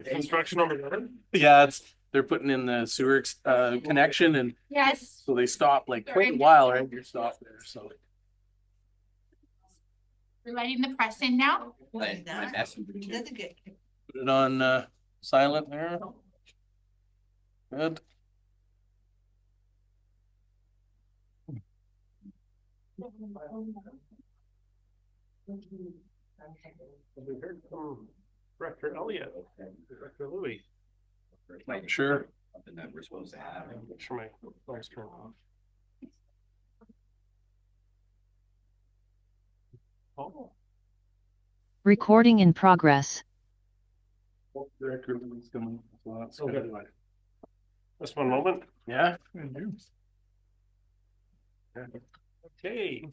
construction on the road? Yeah, they're putting in the sewer connection, and Yes. so they stop like quite a while right you're stopped there. So We're letting the press in now. put it on silent there. Good. We heard from Director Elliott, Director Louis. Sure. Something that we're supposed to have. Make sure my lights turn off. Oh. Recording in progress. Director Louis coming. So that's Okay. good. Just one moment. Yeah. Okay.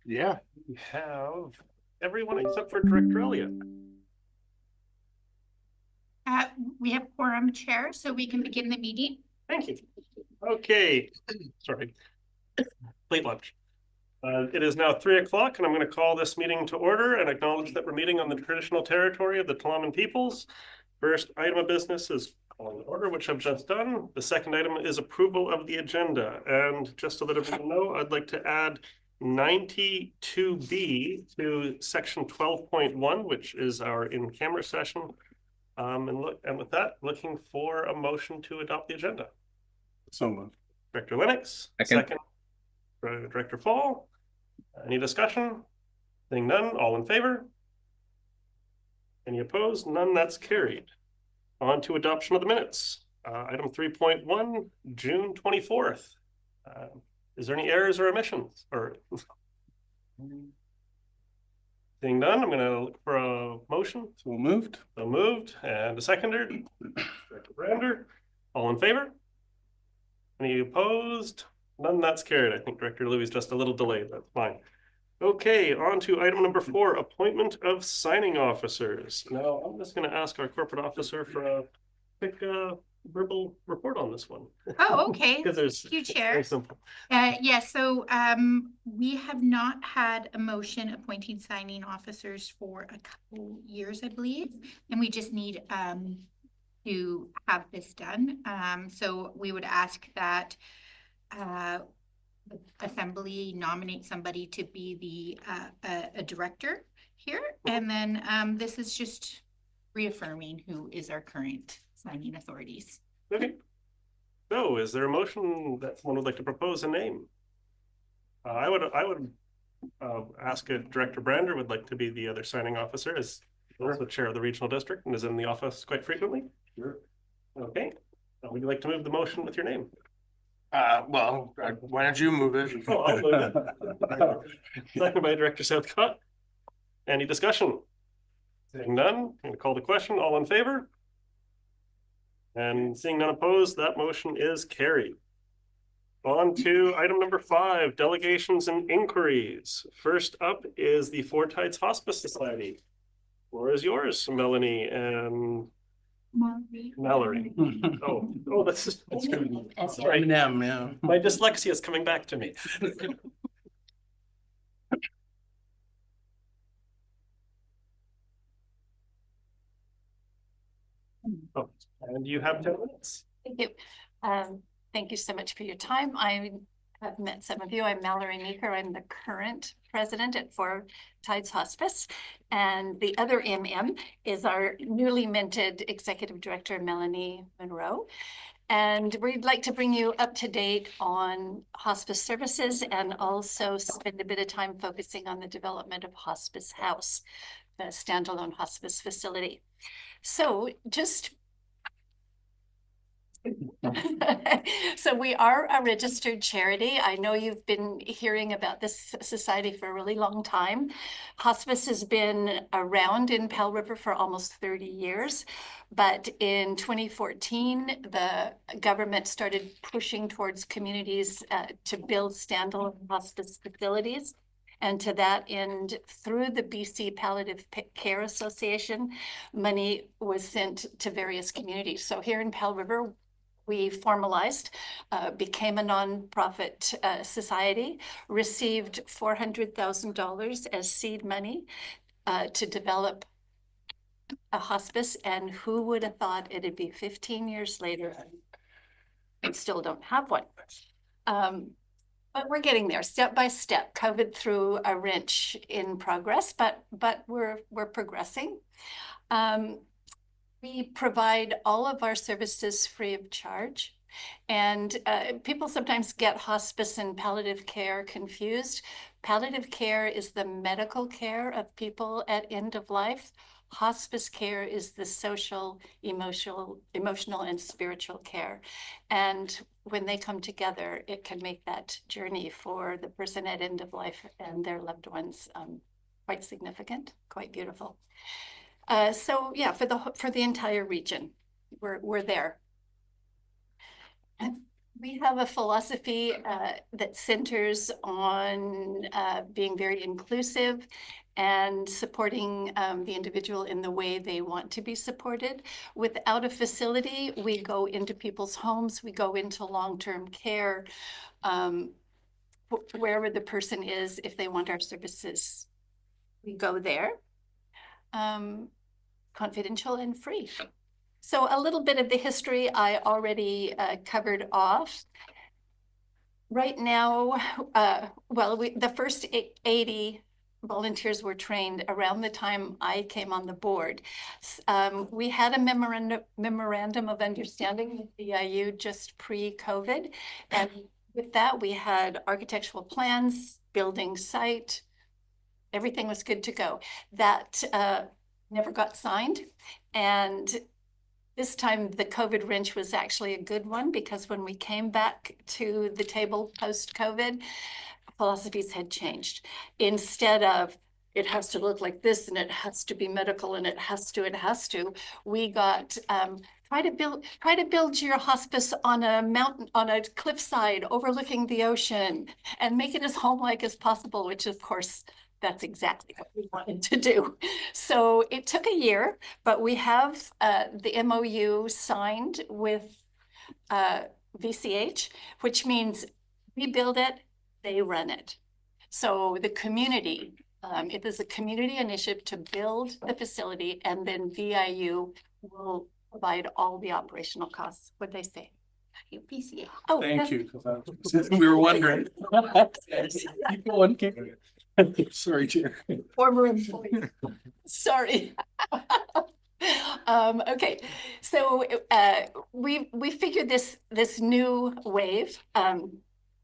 Yeah. We have everyone except for Director Elliott. We have quorum, Chair, so we can begin the meeting. Thank you. Okay. Sorry. Late lunch. It is now 3 o'clock, and I'm going to call this meeting to order and acknowledge that we're meeting on the traditional territory of the Tla'amin peoples. First item of business is calling the order, which I've just done. The second item is approval of the agenda. And just to let everyone know, I'd like to add 92B to section 12.1, which is our in-camera session. And with that, looking for a motion to adopt the agenda. So moved. Director Lennox, second. Director Fall. Any discussion? Seeing none, all in favor? Any opposed? None, that's carried. On to adoption of the minutes. Item 3.1, June 24th. Is there any errors or omissions? Or seeing none, I'm going to look for a motion. So moved. So moved and a seconder. Director Brander. All in favor? Any opposed? None, that's carried. I think Director Louis is just a little delayed. That's fine. Okay, on to item number 4, appointment of signing officers. Now, I'm just going to ask our corporate officer for a quick verbal report on this one. Oh, okay. Because there's Thank you, Chair. very simple. So we have not had a motion appointing signing officers for a couple years, I believe, and we just need to have this done. So we would ask that the Assembly nominate somebody to be a director here, and then this is just reaffirming who is our current signing authorities. Okay. So, is there a motion that someone would like to propose a name? I would ask if Director Brander would like to be the other signing officer, as also chair of the regional district and is in the office quite frequently. Sure. Okay. Would you like to move the motion with your name? Well, why don't you move it? Oh, I'll move it. Second by Director Southcott. Any discussion? Seeing none, I'm going to call the question. All in favor? And seeing none opposed, that motion is carried. On to item number 5, delegations and inquiries. First up is the Four Tides Hospice Society. Floor is yours, Melanie and Malerie. Oh, that's good. Sorry. Yeah. My dyslexia is coming back to me. Oh, and you have 10 minutes. Thank you. Thank you so much for your time. I have met some of you. I'm Malerie Meeker. I'm the current president at Four Tides Hospice. And the other MM is our newly minted executive director, Melanie Munroe. And we'd like to bring you up to date on hospice services and also spend a bit of time focusing on the development of Hospice House, the standalone hospice facility. So just so we are a registered charity. I know you've been hearing about this society for a really long time. Hospice has been around in Pell River for almost 30 years, but in 2014, the government started pushing towards communities to build standalone hospice facilities. And to that end, through the BC Palliative Care Association, money was sent to various communities. So here in Pell River, we formalized, became a nonprofit society, received $400,000 as seed money to develop a hospice, and who would have thought it'd be 15 years later and we still don't have one. But we're getting there step by step. COVID threw a wrench in progress, but we're progressing. We provide all of our services free of charge. And people sometimes get hospice and palliative care confused. Palliative care is the medical care of people at end of life. Hospice care is the social, emotional, and spiritual care. And when they come together, it can make that journey for the person at end of life and their loved ones quite significant, quite beautiful. So yeah, for the entire region, we're there. And we have a philosophy that centers on being very inclusive and supporting the individual in the way they want to be supported. Without a facility, we go into people's homes, we go into long-term care, wherever the person is. If they want our services, we go there. Confidential and free. So a little bit of the history I already covered off. Right now, the first 80 volunteers were trained around the time I came on the board. We had a memorandum of understanding with the IU just pre-COVID. And with that, we had architectural plans, building site, everything was good to go. That never got signed. And this time the COVID wrench was actually a good one, because when we came back to the table post-COVID, philosophies had changed. Instead of it has to look like this and it has to be medical and it has to, we got try to build your hospice on a mountain, on a cliffside overlooking the ocean, and make it as home-like as possible, which of course that's exactly what we wanted to do. So it took a year, but we have the MOU signed with VCH, which means we build it, they run it. So the community, it is a community initiative to build the facility, and then VIU will provide all the operational costs. What they say? VCH. Oh, Thank you. We were wondering. Keep going. Sorry, Chair. Former employee. Sorry. Okay, so we figured this new wave,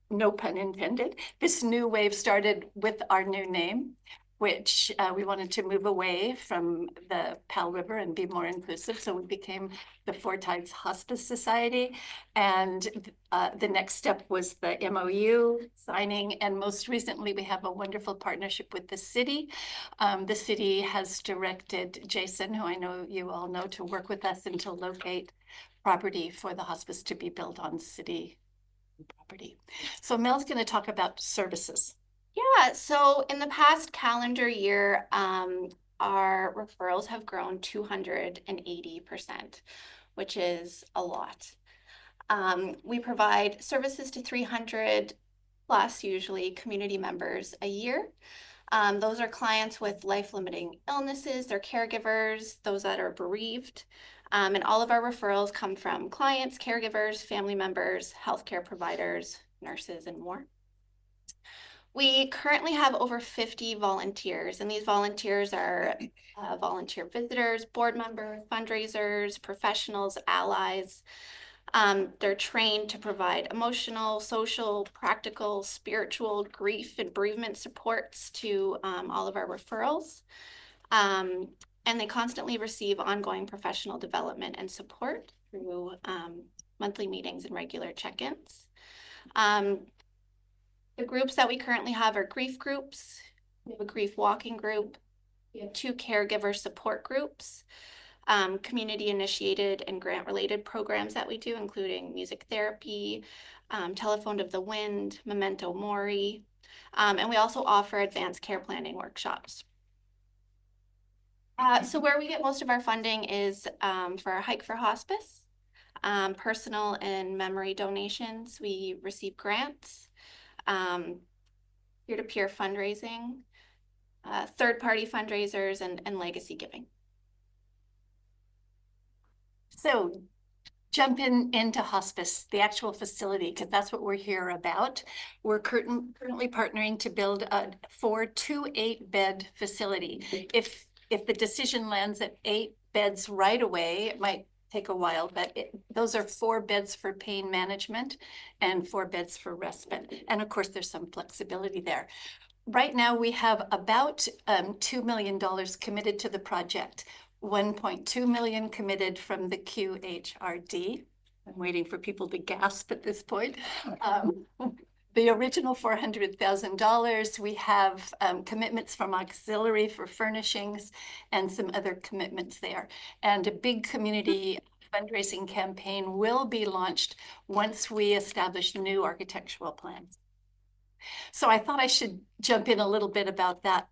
no pun intended, this new wave started with our new name, which we wanted to move away from the Pal River and be more inclusive. So we became the Four Tides Hospice Society. And the next step was the MOU signing. And most recently, we have a wonderful partnership with the city. The city has directed Jason, who I know you all know, to work with us and to locate property for the hospice to be built on city property. So Mel's going to talk about services. Yeah, so in the past calendar year, our referrals have grown 280%, which is a lot. We provide services to 300 plus, usually, community members a year. Those are clients with life-limiting illnesses, they're caregivers, those that are bereaved. And all of our referrals come from clients, caregivers, family members, healthcare providers, nurses, and more. We currently have over 50 volunteers, and these volunteers are volunteer visitors, board members, fundraisers, professionals, allies. They're trained to provide emotional, social, practical, spiritual, grief, and bereavement supports to all of our referrals. And they constantly receive ongoing professional development and support through monthly meetings and regular check-ins. The groups that we currently have are grief groups. We have a grief walking group. We have 2 caregiver support groups, community initiated and grant related programs that we do, including music therapy, Telephone of the Wind, Memento Mori, and we also offer advanced care planning workshops. So where we get most of our funding is for our Hike for Hospice, personal and memory donations. We receive grants, peer-to-peer fundraising, third-party fundraisers, and legacy giving. So jump into hospice, the actual facility, because that's what we're here about. We're currently partnering to build a 4 to 8 bed facility. If the decision lands at 8 beds right away, it might take a while, but those are 4 beds for pain management and 4 beds for respite. And of course, there's some flexibility there. Right now, we have about $2 million committed to the project. 1.2 million committed from the QHRD. I'm waiting for people to gasp at this point. The original $400,000, we have commitments from auxiliary for furnishings and some other commitments there. And a big community fundraising campaign will be launched once we establish new architectural plans. So I thought I should jump in a little bit about that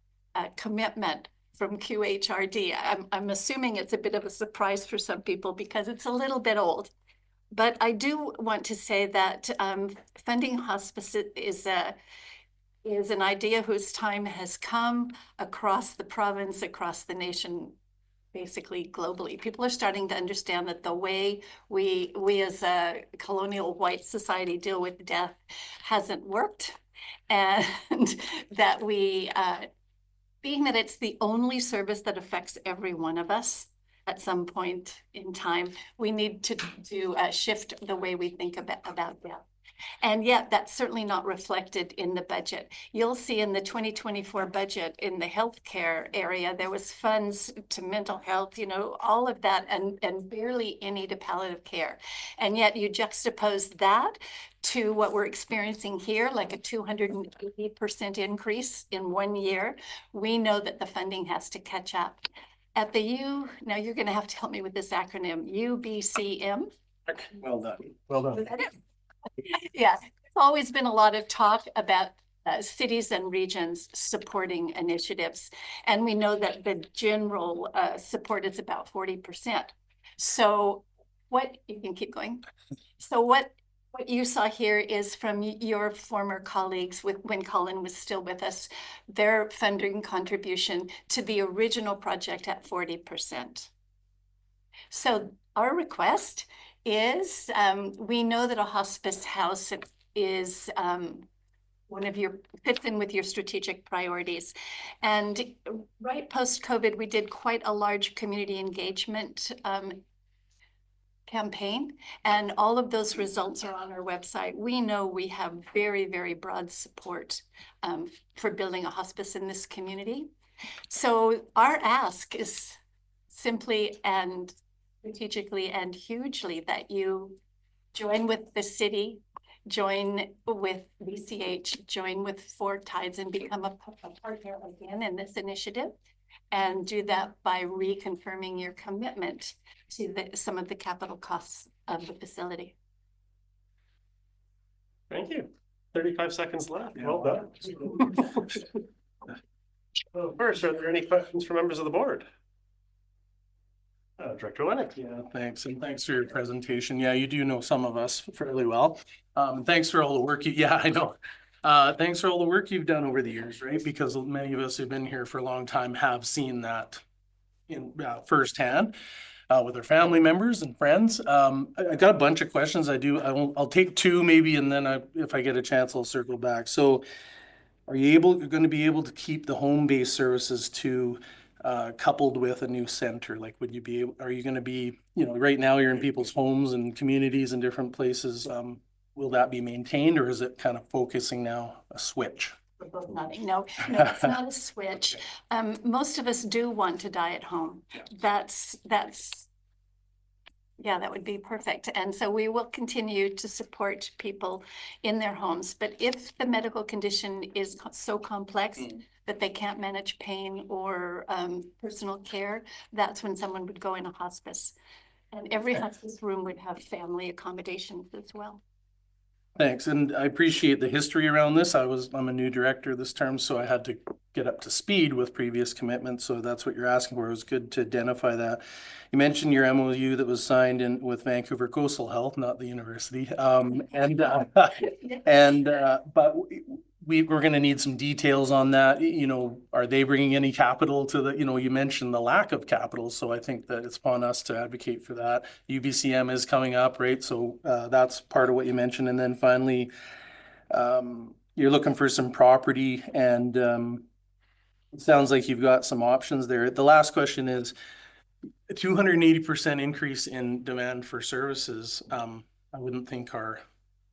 commitment from QHRD. I'm assuming it's a bit of a surprise for some people because it's a little bit old. But I do want to say that funding hospice is an idea whose time has come across the province, across the nation, basically globally. People are starting to understand that the way we as a colonial white society deal with death hasn't worked, and that we being that it's the only service that affects every one of us at some point in time, we need to shift the way we think about death. And yet that's certainly not reflected in the budget. You'll see in the 2024 budget in the healthcare area, there was funds to mental health, you know, all of that, and barely any to palliative care. And yet you juxtapose that to what we're experiencing here, like a 280% increase in 1 year. We know that the funding has to catch up. At the now you're going to have to help me with this acronym, UBCM. Well done. Well done. Is that it? Yeah, there's always been a lot of talk about cities and regions supporting initiatives. And we know that the general support is about 40%. So you can keep going. So what you saw here is from your former colleagues when Colin was still with us, their funding contribution to the original project at 40%. So our request is, we know that a hospice house is fits in with your strategic priorities. And right post-COVID, we did quite a large community engagement campaign, and all of those results are on our website. We know we have very, very broad support for building a hospice in this community. So our ask is simply and strategically and hugely that you join with the city, join with VCH, join with Four Tides, and become a partner again in this initiative, and do that by reconfirming your commitment to some of the capital costs of the facility. Thank you. 35 seconds left. Well done. So first, are there any questions from members of the board? Director Lennox. Yeah, thanks. And thanks for your presentation. Yeah, you do know some of us fairly well. Thanks for all the work I know. Thanks for all the work you've done over the years, right? Because many of us who've been here for a long time have seen that in firsthand with our family members and friends. I got a bunch of questions. I'll take 2 maybe, and then if I get a chance, I'll circle back. So are you going to be able to keep the home-based services coupled with a new center? Like, are you going to be, right now you're in people's homes and communities and different places. Will that be maintained, or is it kind of focusing now a switch? No, it's not a switch. Most of us do want to die at home. Yeah, that would be perfect. And so we will continue to support people in their homes. But if the medical condition is so complex that they can't manage pain or personal care, that's when someone would go in a hospice. And every hospice room would have family accommodations as well. Thanks. And I appreciate the history around this. I'm a new director this term, so I had to get up to speed with previous commitments. So that's what you're asking for. It was good to identify that. You mentioned your MOU that was signed with Vancouver Coastal Health, not the university. But we're gonna need some details on that. You know, are they bringing any capital to the, you know, you mentioned the lack of capital, so I think that it's upon us to advocate for that. UBCM is coming up, right? So that's part of what you mentioned. And then finally, you're looking for some property, and it sounds like you've got some options there. The last question is a 280% increase in demand for services. I wouldn't think our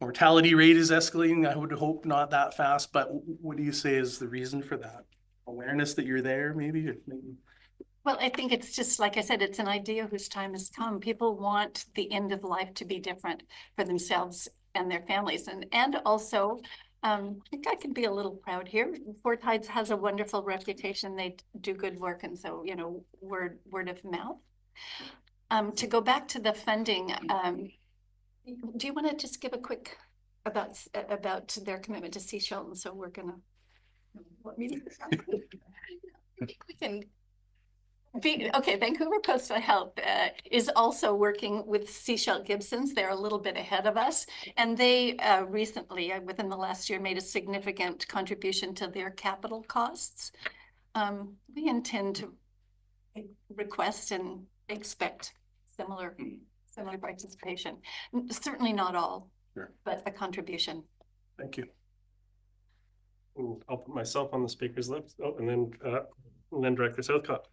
mortality rate is escalating. I would hope not that fast, but what do you say is the reason for that? Awareness that you're there, maybe? Well, I think it's just, like I said, it's an idea whose time has come. People want the end of life to be different for themselves and their families. And also, I think I can be a little proud here. Four Tides has a wonderful reputation. They do good work. And so, you know, word of mouth. To go back to the funding, do you want to just give a quick about their commitment to Sea Shelton? So we're gonna. What meeting? We can. Okay, Vancouver Coastal Health is also working with Sea Shelton Gibsons. They're a little bit ahead of us, and they recently, within the last year, made a significant contribution to their capital costs. We intend to request and expect similar participation. Certainly not all, sure, but a contribution. Thank you. I'll put myself on the speaker's list. Oh, and then Director Southcott.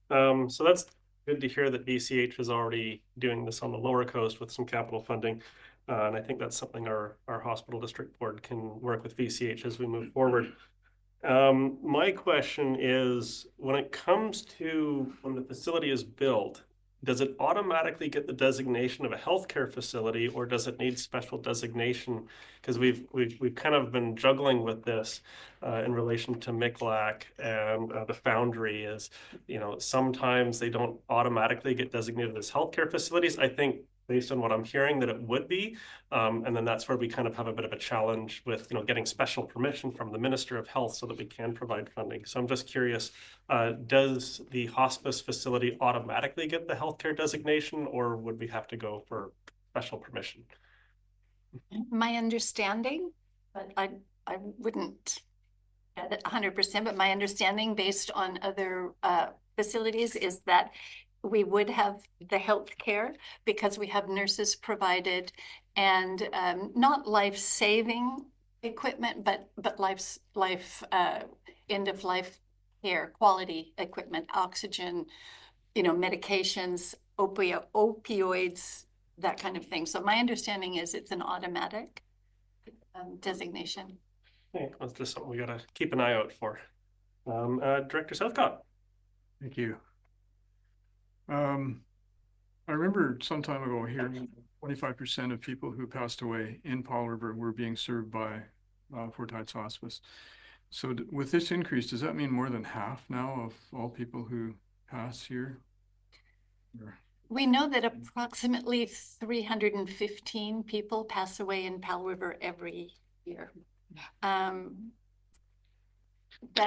So that's good to hear that BCH is already doing this on the lower coast with some capital funding. And I think that's something our hospital district board can work with BCH as we move forward. My question is, when it comes to when the facility is built, does it automatically get the designation of a healthcare facility, or does it need special designation? Because we've kind of been juggling with this in relation to MICLAC and the Foundry. Is, you know, sometimes they don't automatically get designated as healthcare facilities. I think based on what I'm hearing that it would be, and then that's where we kind of have a bit of a challenge with, you know, getting special permission from the Minister of Health so that we can provide funding. So I'm just curious, does the hospice facility automatically get the healthcare designation, or would we have to go for special permission? My understanding, but I wouldn't get it 100%, but my understanding based on other facilities is that we would have the health care because we have nurses provided, and not life-saving equipment, but end of life care, quality equipment, oxygen, you know, medications, opioids, that kind of thing. So my understanding is it's an automatic designation. I think that's just something we gotta keep an eye out for. Director Southcott. Thank you. I remember some time ago hearing 25% of people who passed away in Powell River were being served by Four Tides Hospice. So with this increase, does that mean more than half now of all people who pass here? We know that approximately 315 people pass away in Powell River every year. That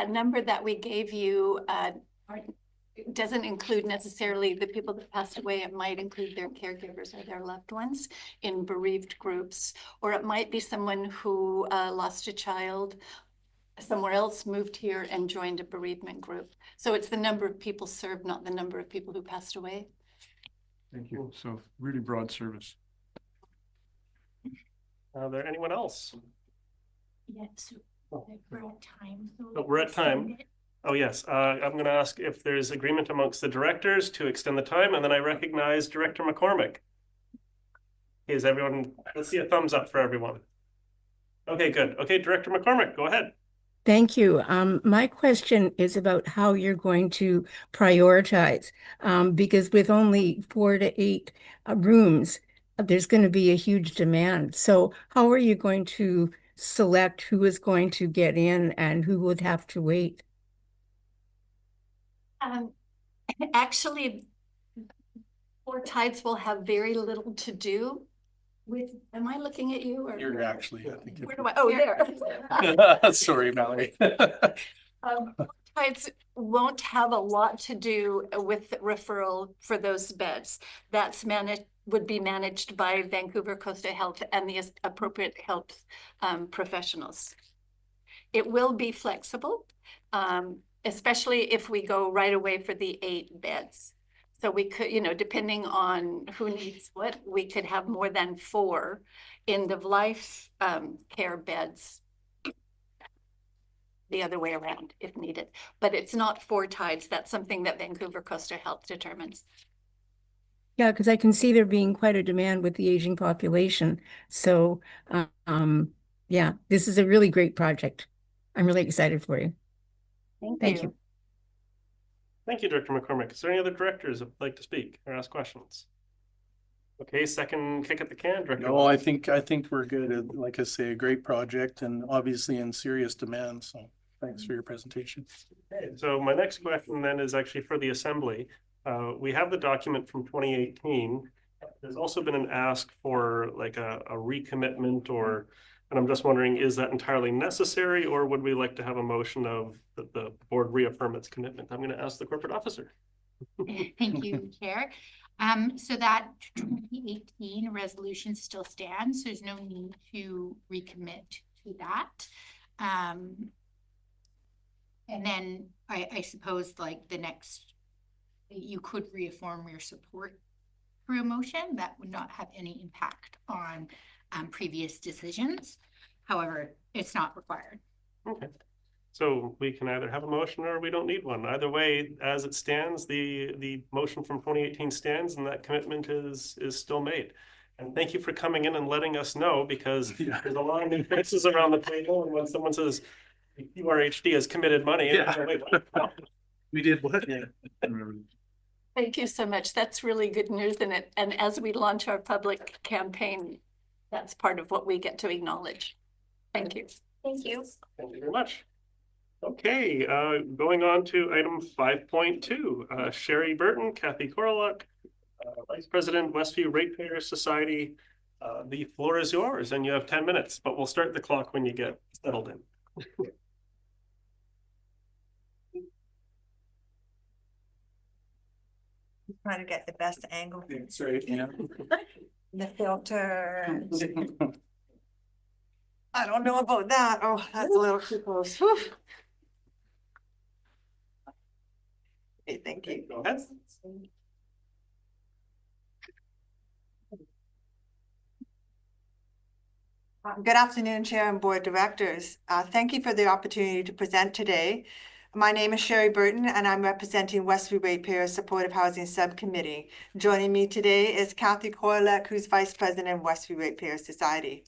number that we gave you doesn't include necessarily the people that passed away. It might include their caregivers or their loved ones in bereaved groups, or it might be someone who lost a child somewhere else, moved here and joined a bereavement group. So it's the number of people served, not the number of people who passed away. Thank you. So really broad service. Are there anyone else? Yeah, so we're at time. So Oh, we're at time. Oh, yes. I'm going to ask if there's agreement amongst the directors to extend the time, and then I recognize Director McCormick. Is everyone, let's see a thumbs up for everyone. Okay, good. Okay, Director McCormick, go ahead. Thank you. My question is about how you're going to prioritize, because with only 4 to 8 rooms, there's going to be a huge demand. So how are you going to select who is going to get in and who would have to wait? Actually, Four Tides will have very little to do with, am I looking at you? Or You're actually, I think. where do I, oh, there. Sorry, Mallory. Tides won't have a lot to do with referral for those beds. That's would be managed by Vancouver Coastal Health and the appropriate health professionals. it will be flexible, especially if we go right away for the 8 beds. So we could, you know, depending on who needs what, we could have more than 4 end of life care beds the other way around if needed. But it's not 4 tides. That's something that Vancouver Coastal Health determines. Yeah, because I can see there being quite a demand with the aging population. So, yeah, this is a really great project. I'm really excited for you. Thank you. Thank you, Director McCormick. Is there any other directors that would like to speak or ask questions? Okay, second kick at the can, Director. No, I think we're good. Like I say, a great project and obviously in serious demand. So thanks for your presentation. Okay, so my next question then is actually for the Assembly. We have the document from 2018. There's also been an ask for like a recommitment and I'm just wondering, is that entirely necessary, or would we like to have a motion of that the board reaffirm its commitment? I'm going to ask the corporate officer. Thank you, Chair. So that 2018 resolution still stands. There's no need to recommit to that. And then I suppose like the next, you could reaffirm your support through a motion that would not have any impact on previous decisions. However, it's not required. Okay. So we can either have a motion or we don't need one. Either way, as it stands, the motion from 2018 stands and that commitment is still made. And thank you for coming in and letting us know, because there's a lot of new faces around the table. And when someone says URHD has committed money, We did what? Thank you so much. That's really good news. And as we launch our public campaign, that's part of what we get to acknowledge. Thank you. Thank you. Thank you very much. Okay, going on to item 5.2, Sherry Burton, Cathy Korolek, Vice President, Westview Ratepayers Society. The floor is yours and you have 10 minutes, but we'll start the clock when you get settled in. Try to get the best angle. That's right. Yeah. The filter. I don't know about that. Oh, that's a little too close. Whew. Okay, thank you. Go ahead. Good afternoon, Chair and Board Directors. Thank you for the opportunity to present today. My name is Sherry Burton and I'm representing Westview Ratepayers Supportive Housing Subcommittee. Joining me today is Cathy Korolek, who's Vice President of Westview Ratepayers Society.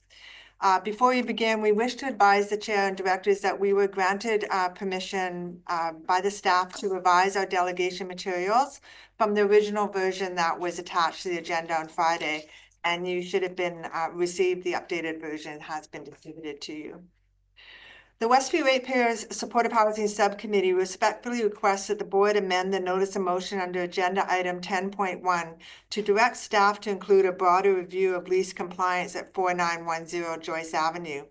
Before we begin, we wish to advise the Chair and Directors that we were granted permission by the staff to revise our delegation materials from the original version that was attached to the agenda on Friday, and you should have been received. The updated version has been distributed to you. The Westview Ratepayers Supportive Housing Subcommittee respectfully requests that the board amend the notice of motion under agenda item 10.1 to direct staff to include a broader review of lease compliance at 4910 Joyce Avenue.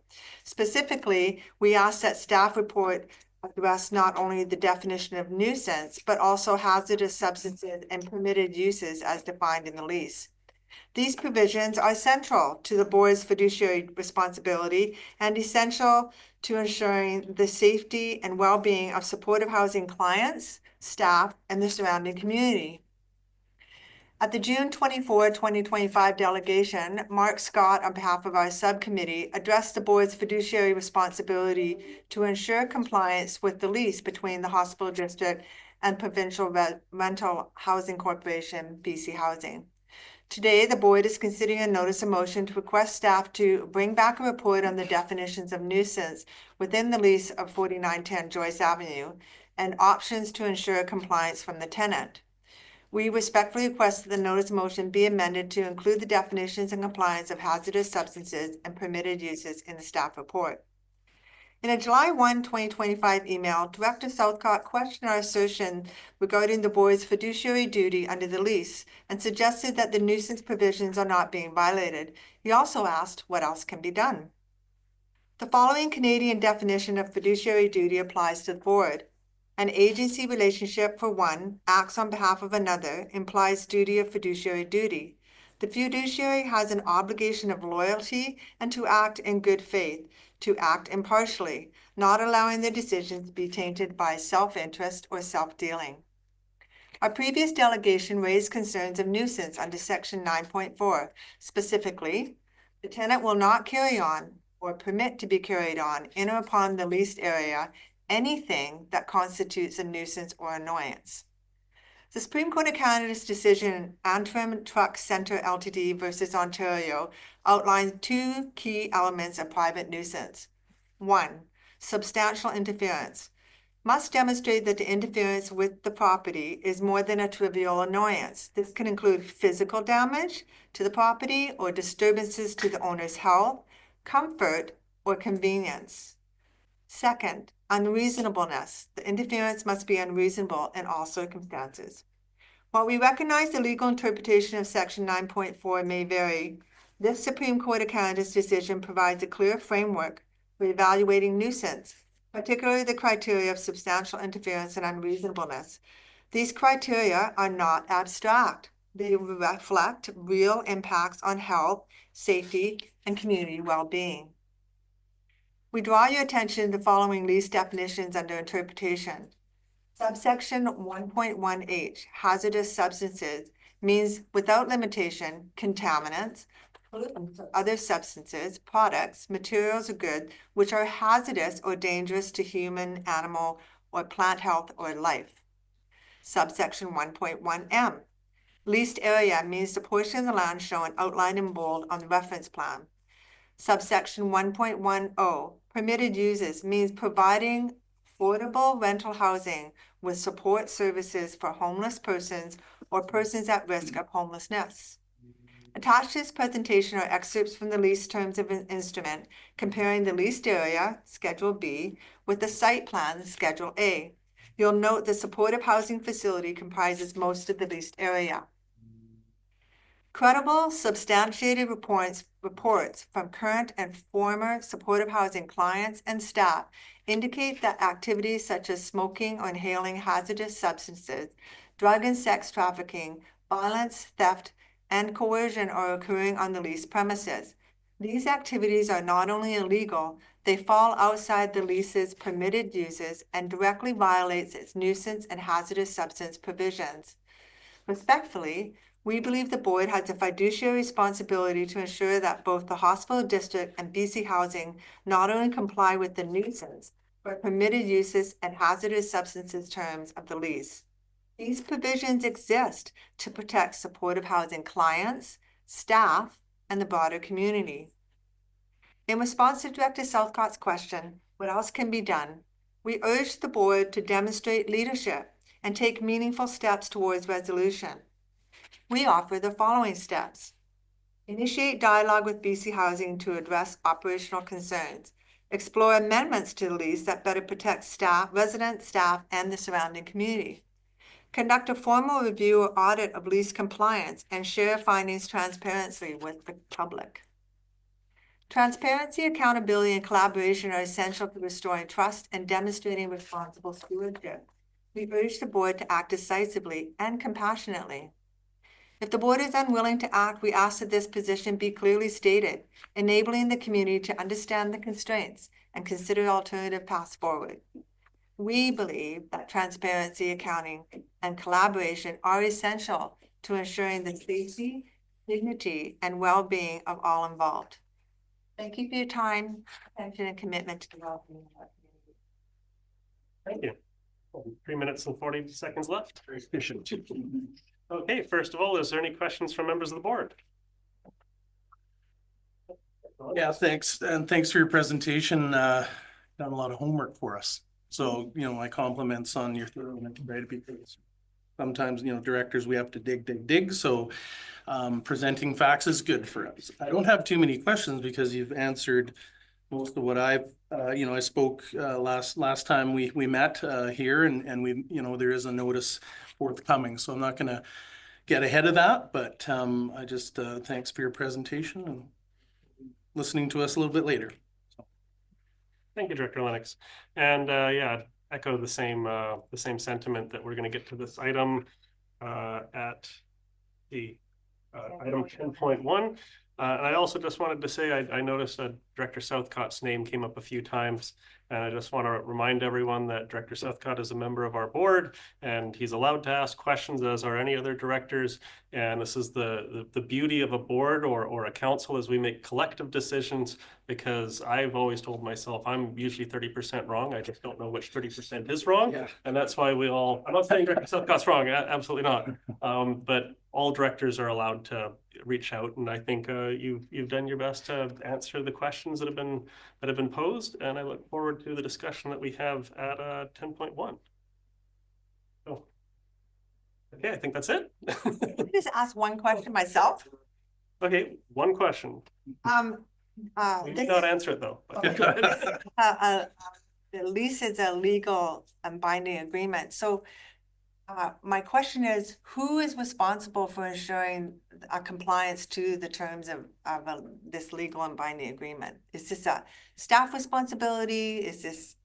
Specifically, we ask that staff report address not only the definition of nuisance, but also hazardous substances and permitted uses as defined in the lease. These provisions are central to the board's fiduciary responsibility and essential to ensuring the safety and well-being of supportive housing clients, staff, and the surrounding community. At the June 24, 2025 delegation, Mark Scott, on behalf of our subcommittee, addressed the board's fiduciary responsibility to ensure compliance with the lease between the Hospital District and Provincial Rental Housing Corporation, BC Housing. Today, the board is considering a notice of motion to request staff to bring back a report on the definitions of nuisance within the lease of 4910 Joyce Avenue and options to ensure compliance from the tenant. We respectfully request that the notice of motion be amended to include the definitions and compliance of hazardous substances and permitted uses in the staff report. In a July 1, 2025 email, Director Southcott questioned our assertion regarding the board's fiduciary duty under the lease and suggested that the nuisance provisions are not being violated. He also asked what else can be done. The following Canadian definition of fiduciary duty applies to the board. An agency relationship, for one, acts on behalf of another, implies duty of fiduciary duty. The fiduciary has an obligation of loyalty and to act in good faith, to act impartially, not allowing their decisions to be tainted by self-interest or self-dealing. Our previous delegation raised concerns of nuisance under section 9.4. Specifically, the tenant will not carry on or permit to be carried on in or upon the leased area anything that constitutes a nuisance or annoyance. The Supreme Court of Canada's decision in Antrim Truck Centre Ltd versus Ontario outlines two key elements of private nuisance. 1. Substantial interference. Must demonstrate that the interference with the property is more than a trivial annoyance. This can include physical damage to the property or disturbances to the owner's health, comfort, or convenience. Second, unreasonableness. The interference must be unreasonable in all circumstances. While we recognize the legal interpretation of section 9.4 may vary, this Supreme Court of Canada's decision provides a clear framework for evaluating nuisance, particularly the criteria of substantial interference and unreasonableness. These criteria are not abstract. They reflect real impacts on health, safety, and community well-being. We draw your attention to the following lease definitions under interpretation. Subsection 1.1H, hazardous substances, means without limitation, contaminants, pollutants, or other substances, products, materials, or goods which are hazardous or dangerous to human, animal, or plant health or life. Subsection 1.1M, leased area means the portion of the land shown outlined in bold on the reference plan. Subsection 1.10, permitted uses, means providing affordable rental housing with support services for homeless persons or persons at risk of homelessness. Attached to this presentation are excerpts from the lease terms of an instrument comparing the leased area, Schedule B, with the site plan, Schedule A. You'll note the supportive housing facility comprises most of the leased area. Credible, substantiated reports from current and former supportive housing clients and staff indicate that activities such as smoking or inhaling hazardous substances, drug and sex trafficking, violence, theft, and coercion are occurring on the leased premises. These activities are not only illegal, they fall outside the lease's permitted uses and directly violates its nuisance and hazardous substance provisions. Respectfully, we believe the board has a fiduciary responsibility to ensure that both the hospital district and BC Housing not only comply with the nuisance, but permitted uses and hazardous substances terms of the lease. These provisions exist to protect supportive housing clients, staff, and the broader community. In response to Director Southcott's question, what else can be done? We urge the board to demonstrate leadership and take meaningful steps towards resolution. We offer the following steps. Initiate dialogue with BC Housing to address operational concerns. Explore amendments to the lease that better protect staff, residents, staff, and the surrounding community. Conduct a formal review or audit of lease compliance and share findings transparently with the public. Transparency, accountability, and collaboration are essential to restoring trust and demonstrating responsible stewardship. We urge the board to act decisively and compassionately. If the board is unwilling to act, we ask that this position be clearly stated, enabling the community to understand the constraints and consider alternative paths forward. We believe that transparency, accounting, and collaboration are essential to ensuring the safety, dignity, and well-being of all involved. Thank you for your time, attention, and commitment to developing our community. Thank you. 3 minutes and 40 seconds left. Very efficient. Okay, first of all, is there any questions from members of the board? Yeah, thanks. And thanks for your presentation. Done a lot of homework for us. So, my compliments on your thoroughness, right? Because sometimes, directors, we have to dig. So presenting facts is good for us. I don't have too many questions because you've answered most of what I've, I spoke last time we met here and we, there is a notice forthcoming. So I'm not going to get ahead of that, but I just thanks for your presentation and listening to us a little bit later. Thank you, Director Lennox. And yeah, echo the same sentiment that we're going to get to this item at the Item 10.1. And I also just wanted to say, I noticed that Director Southcott's name came up a few times. And I just want to remind everyone that Director Southcott is a member of our board and he's allowed to ask questions, as are any other directors. And this is the beauty of a board or a council, as we make collective decisions, because I've always told myself I'm usually 30% wrong. I just don't know which 30% is wrong. Yeah. And that's why I'm not saying Director Southcott's wrong, absolutely not. But all directors are allowed to reach out, and I think you've done your best to answer the questions that have been posed, and I look forward to the discussion that we have at 10.1. So, okay, I think that's it. Can I just ask one question myself? Okay, one question. We did not answer it though. The lease is a legal and binding agreement. So my question is, who is responsible for ensuring compliance to the terms of this legal and binding agreement? Is this a staff responsibility? Is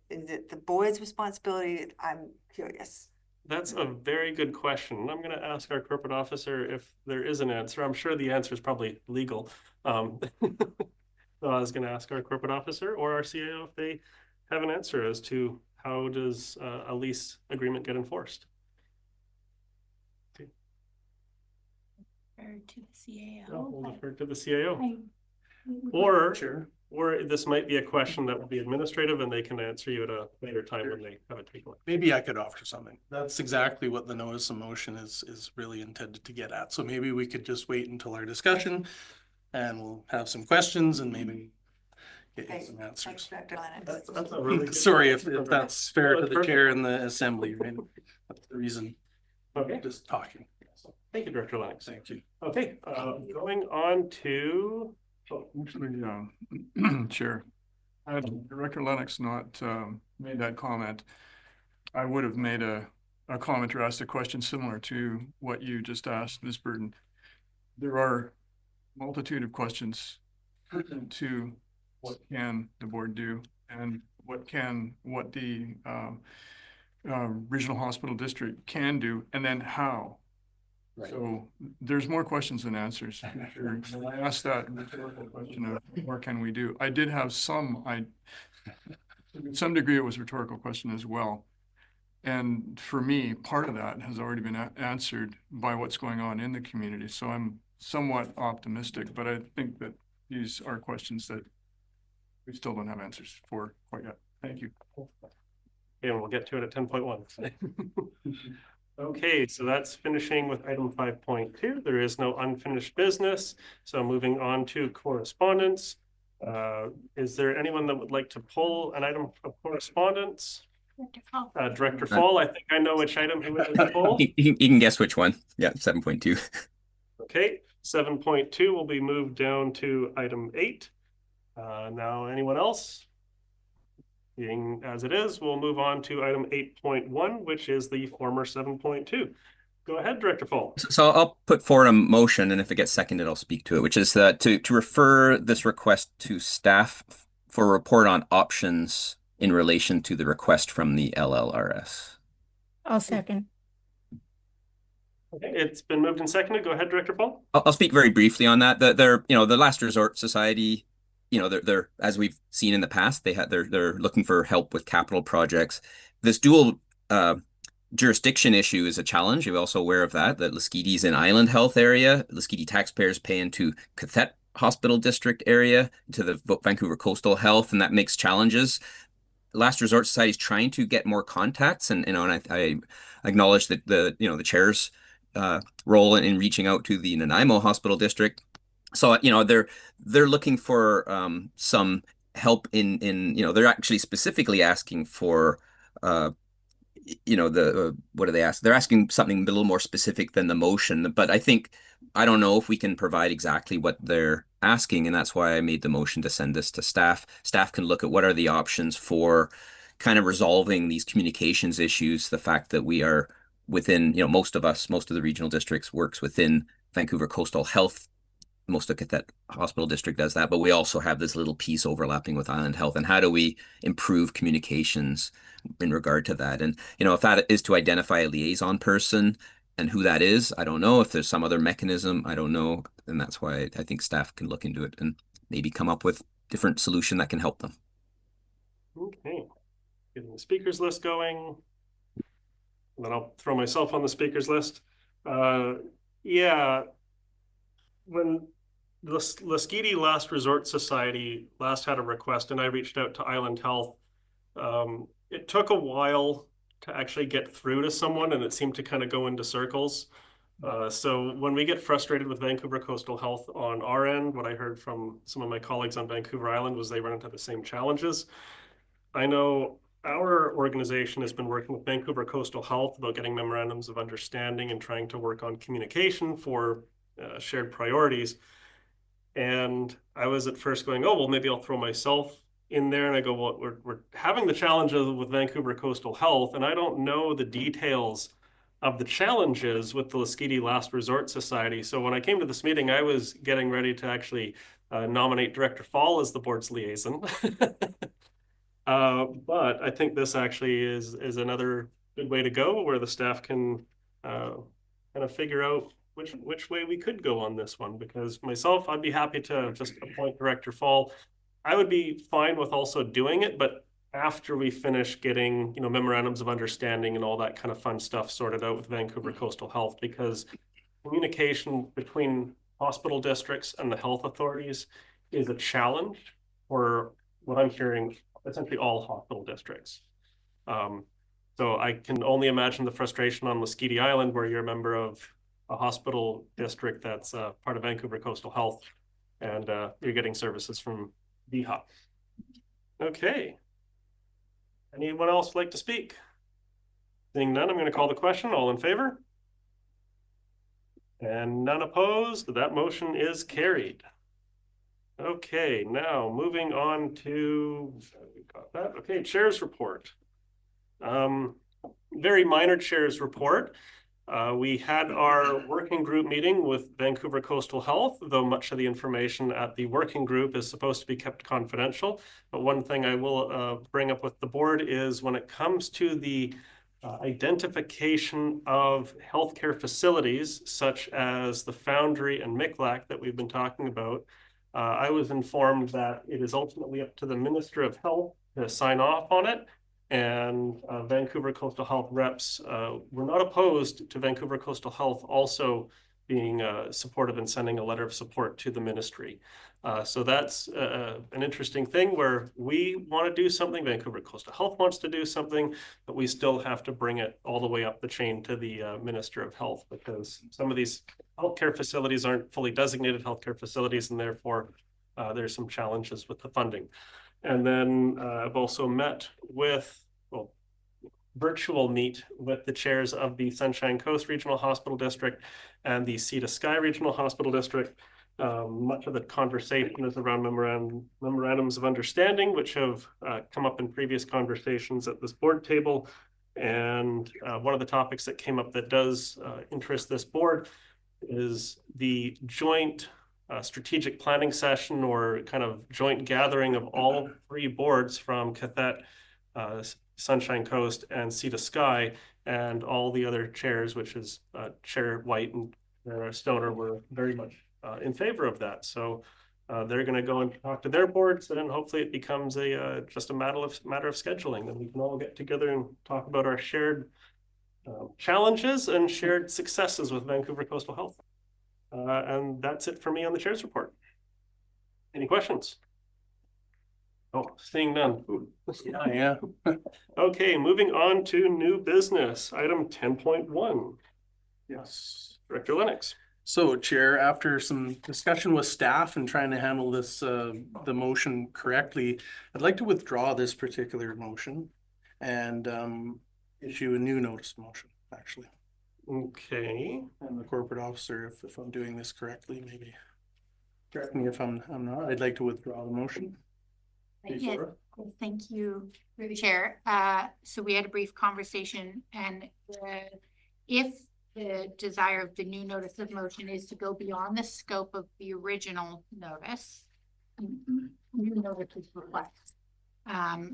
it the board's responsibility? I'm curious. That's a very good question. I'm going to ask our corporate officer if there is an answer. I'm sure the answer is probably legal. So I was going to ask our corporate officer or our CAO if they have an answer as to how does a lease agreement get enforced. To the CAO. No, we'll defer to the CAO. Or this might be a question that will be administrative and they can answer you at a later time when they have it taken. Maybe I could offer something. That's exactly what the notice of motion is really intended to get at. So maybe we could just wait until our discussion and we'll have some questions and maybe get you some answers. That's a really good Sorry if that's fair to the chair and the assembly, right? That's the reason. Okay. Just talking. Thank you, Director Lennox. Thank you. Okay, going on to. Actually, Chair, had Director Lennox not made that comment, I would have made a comment or asked a question similar to what you just asked, Ms. Burton. There are a multitude of questions pertinent to what can the board do and what the regional hospital district can do, and then how. Right. So there's more questions than answers. Sure. When I asked that rhetorical question of what can we do, I did have to some degree it was a rhetorical question as well. And for me, part of that has already been answered by what's going on in the community. So I'm somewhat optimistic, but I think that these are questions that we still don't have answers for quite yet. Thank you. And we'll get to it at 10.1. Okay, so that's finishing with item 5.2. There is no unfinished business. So moving on to correspondence. Is there anyone that would like to pull an item of correspondence? Director Fall, I think I know which item he would like to pull. You can guess which one. Yeah, 7.2. Okay, 7.2 will be moved down to item 8. Now, anyone else? Being as it is, we'll move on to item 8.1, which is the former 7.2. Go ahead, Director Fall. So I'll put forward a motion, and if it gets seconded, I'll speak to it, which is that to refer this request to staff for a report on options in relation to the request from the LLRS. I'll second. Okay, it's been moved and seconded. Go ahead, Director Fall. I'll speak very briefly on that. The Last Resort Society, they're as we've seen in the past, they're looking for help with capital projects. This dual jurisdiction issue is a challenge. You're also aware of that Lasqueti is an island health area. Lasqueti taxpayers pay into qathet hospital district area to the Vancouver Coastal Health, and that makes challenges. Last Resort Society is trying to get more contacts, and I acknowledge that the chair's role in reaching out to the Nanaimo Hospital District. So they're looking for some help in they're actually specifically asking for what do they ask? They're asking something a little more specific than the motion, but I don't know if we can provide exactly what they're asking, and that's why I made the motion to send this to staff. Staff can look at what are the options for kind of resolving these communications issues. The fact that we are within, most of the regional districts works within Vancouver Coastal Health. Most of Qathet Hospital District does that, but we also have this little piece overlapping with Island Health. And how do we improve communications in regard to that? And, if that is to identify a liaison person, And who that is, I don't know. If there's some other mechanism, I don't know. And that's why I think staff can look into it and maybe come up with different solution that can help them. Okay, getting the speakers list going. And then I'll throw myself on the speakers list. Yeah, when the Lasqueti Last Resort Society last had a request and I reached out to Island Health, it took a while to actually get through to someone, and it seemed to kind of go into circles. So when we get frustrated with Vancouver Coastal Health on our end, what I heard from some of my colleagues on Vancouver Island was they run into the same challenges. I know our organization has been working with Vancouver Coastal Health about getting memorandums of understanding and trying to work on communication for shared priorities. And I was at first going, oh, well, maybe I'll throw myself in there. And I go, well, we're having the challenges with Vancouver Coastal Health, and I don't know the details of the challenges with the Lasqueti Last Resort Society. So when I came to this meeting, I was getting ready to actually nominate Director Fall as the board's liaison. But I think this actually is another good way to go, where the staff can kind of figure out which way we could go on this one. Because myself, I'd be happy to just appoint Director Fall. I would be fine with also doing it, but after we finish getting, memorandums of understanding and all that kind of fun stuff sorted out with Vancouver Coastal Health, because communication between hospital districts and the health authorities is a challenge for what I'm hearing, essentially all hospital districts. So I can only imagine the frustration on Lasqueti Island, where you're a member of a hospital district that's part of Vancouver Coastal Health, and you're getting services from VHA. Okay. Anyone else like to speak? Seeing none, I'm going to call the question. All in favor? And none opposed. That motion is carried. Okay, now moving on to, we got that. Okay, chair's report. Very minor chair's report. We had our working group meeting with Vancouver Coastal Health, though much of the information at the working group is supposed to be kept confidential. But one thing I will bring up with the board is when it comes to the identification of healthcare facilities, such as the Foundry and Miclac that we've been talking about, I was informed that it is ultimately up to the Minister of Health to sign off on it. And Vancouver Coastal Health reps were not opposed to Vancouver Coastal Health also being supportive and sending a letter of support to the ministry. So that's an interesting thing where we want to do something, Vancouver Coastal Health wants to do something, but we still have to bring it all the way up the chain to the Minister of Health, because some of these healthcare facilities aren't fully designated healthcare facilities, and therefore there's some challenges with the funding. And then I've also met with, well, virtual meet with the chairs of the Sunshine Coast Regional Hospital District and the Sea to Sky Regional Hospital District. Much of the conversation is around memorandums of understanding, which have come up in previous conversations at this board table. And one of the topics that came up that does interest this board is the joint strategic planning session, or kind of joint gathering of all three boards from qathet, Sunshine Coast, and Sea to Sky, and all the other chairs, which is Chair White and Stoner, were very much in favor of that. So they're going to go and talk to their boards, and then hopefully it becomes just a matter of scheduling, and we can all get together and talk about our shared challenges and shared successes with Vancouver Coastal Health. And that's it for me on the chair's report. Any questions? Oh, seeing none. Ooh. Yeah. Okay, moving on to new business, item 10.1. Yes. Director Lennox. So, Chair, after some discussion with staff and trying to handle this, the motion correctly, I'd like to withdraw this particular motion and issue a new notice motion, actually. Okay. And the corporate officer, if I'm doing this correctly, maybe correct me if I'm not. I'd like to withdraw the motion. Yeah, thank you, through the chair. So we had a brief conversation, and if the desire of the new notice of motion is to go beyond the scope of the original notice, new notice is request.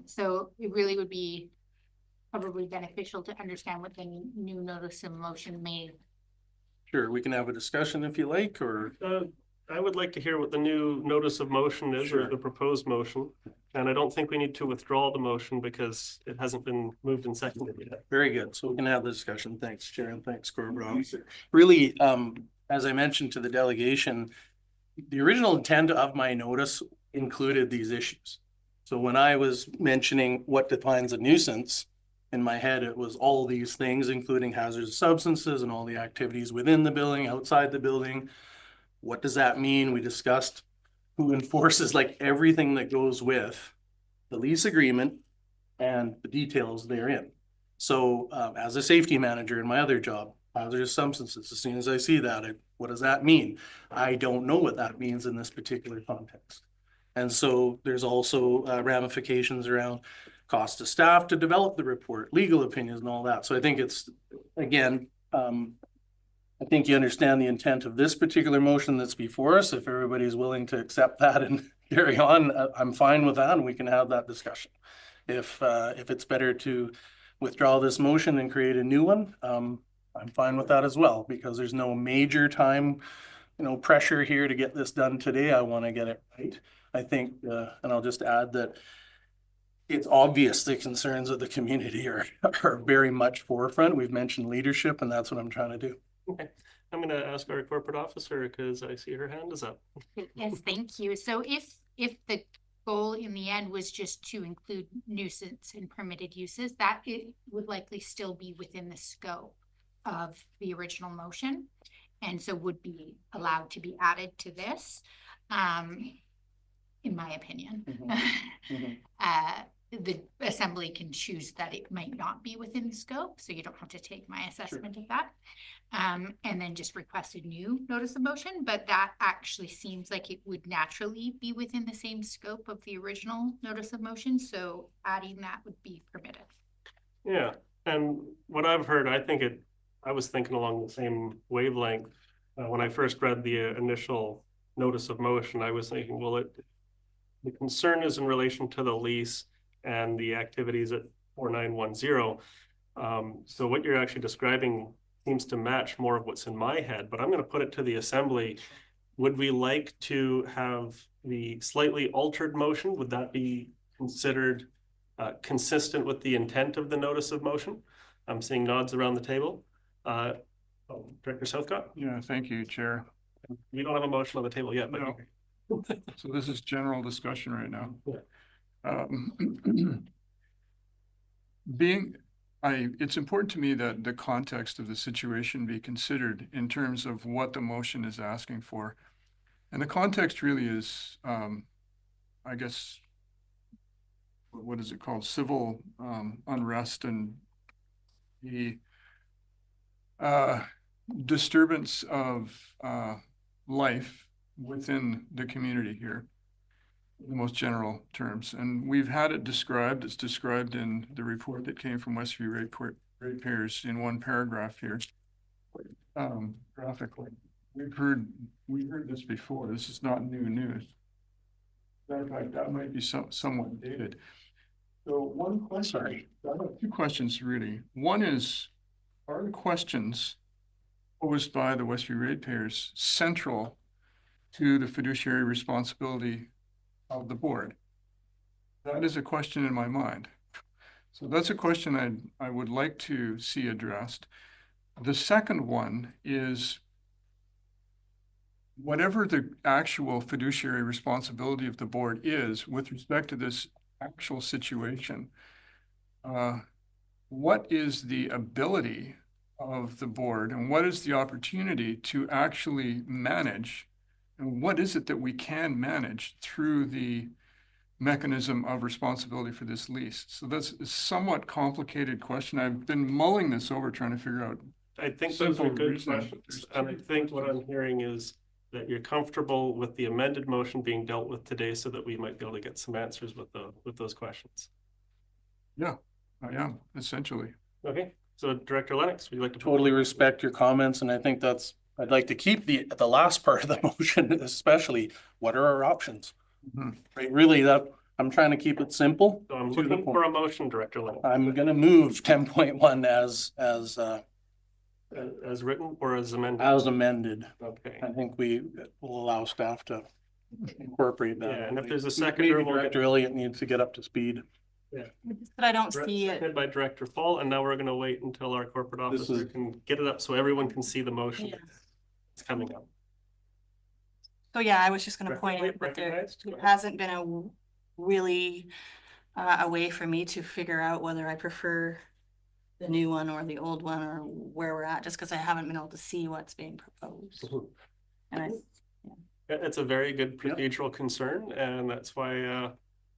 So it really would be probably beneficial to understand what the new notice of motion may Sure, we can have a discussion if you like, or I would like to hear what the new notice of motion is, or Sure. the proposed motion. And I don't think we need to withdraw the motion because it hasn't been moved and seconded yet. very good. So we can have the discussion. Thanks, Chair, and thanks, Corporate Officer. Really, as I mentioned to the delegation, the original intent of my notice included these issues. So when I was mentioning what defines a nuisance, in my head, it was all these things, including hazardous substances and all the activities within the building, outside the building. What does that mean? We discussed who enforces, like, everything that goes with the lease agreement and the details therein. So as a safety manager in my other job, hazardous substances, as soon as I see that, what does that mean? I don't know what that means in this particular context. And so there's also ramifications around cost of staff to develop the report, legal opinions and all that. So I think it's, again, I think you understand the intent of this particular motion that's before us. If everybody's willing to accept that and carry on, I'm fine with that, and we can have that discussion. If it's better to withdraw this motion and create a new one, I'm fine with that as well, because there's no major time, pressure here to get this done today. I want to get it right. I think, and I'll just add that it's obvious the concerns of the community are very much forefront. We've mentioned leadership, and that's what I'm trying to do. Okay, I'm going to ask our corporate officer because I see her hand is up. Yes, thank you. So if the goal in the end was just to include nuisance and permitted uses, that it would likely still be within the scope of the original motion, and so would be allowed to be added to this, in my opinion. The assembly can choose that it might not be within the scope, so you don't have to take my assessment of that. And then just request a new notice of motion, but that actually seems like it would naturally be within the same scope of the original notice of motion, so adding that would be permitted. Yeah, and what I've heard, I was thinking along the same wavelength. When I first read the initial notice of motion, I was thinking, well, the concern is in relation to the lease and the activities at 4910. So what you're actually describing seems to match more of what's in my head, but I'm going to put it to the assembly. Would we like to have the slightly altered motion? Would that be considered consistent with the intent of the notice of motion? I'm seeing nods around the table. Director Southcott? Yeah, thank you, Chair. We don't have a motion on the table yet, but No. So this is general discussion right now. Yeah. It's important to me that the context of the situation be considered in terms of what the motion is asking for. And the context really is, I guess, what is it called? Civil unrest and the disturbance of life within the community here, in the most general terms. And we've had it described, it's described in the report that came from Westview Ratepayers in one paragraph here, graphically. We've heard this before. This is not new news. In fact, that might be somewhat dated. So one question, I have two questions really. One is, are the questions posed by the Westview Ratepayers central to the fiduciary responsibility of the board? That is a question in my mind. So that's a question I would like to see addressed. The second one is, whatever the actual fiduciary responsibility of the board is with respect to this actual situation, what is the ability of the board and what is the opportunity to actually manage, and what is it that we can manage through the mechanism of responsibility for this lease? So that's a somewhat complicated question. I've been mulling this over, trying to figure out. I think those are good questions. And I think what I'm hearing is that you're comfortable with the amended motion being dealt with today so that we might be able to get some answers with those questions. Yeah, I am, essentially. Okay, so Director Lennox, would you like to? Totally respect your comments, and I think I'd like to keep the last part of the motion, especially what are our options? Right, really, I'm trying to keep it simple. So I'm looking for a motion, Director Lennox. I'm going to move 10.1 as as written or as amended? As amended. Okay. I think we will allow staff to incorporate that. Yeah, and if there's a seconder, Maybe we'll get- Director Elliott needs to get up to speed. But I don't see it. Seconded by Director Fall, and now we're gonna wait until our corporate This officer is- can get it up so everyone can see the motion. Yeah. It's coming up. So yeah, I was just gonna Director point Elliott, out that there recognized? Go ahead. hasn't been really a way for me to figure out whether I prefer the new one or the old one or where we're at, just because I haven't been able to see what's being proposed. Mhm. And It's a very good procedural concern, and that's why,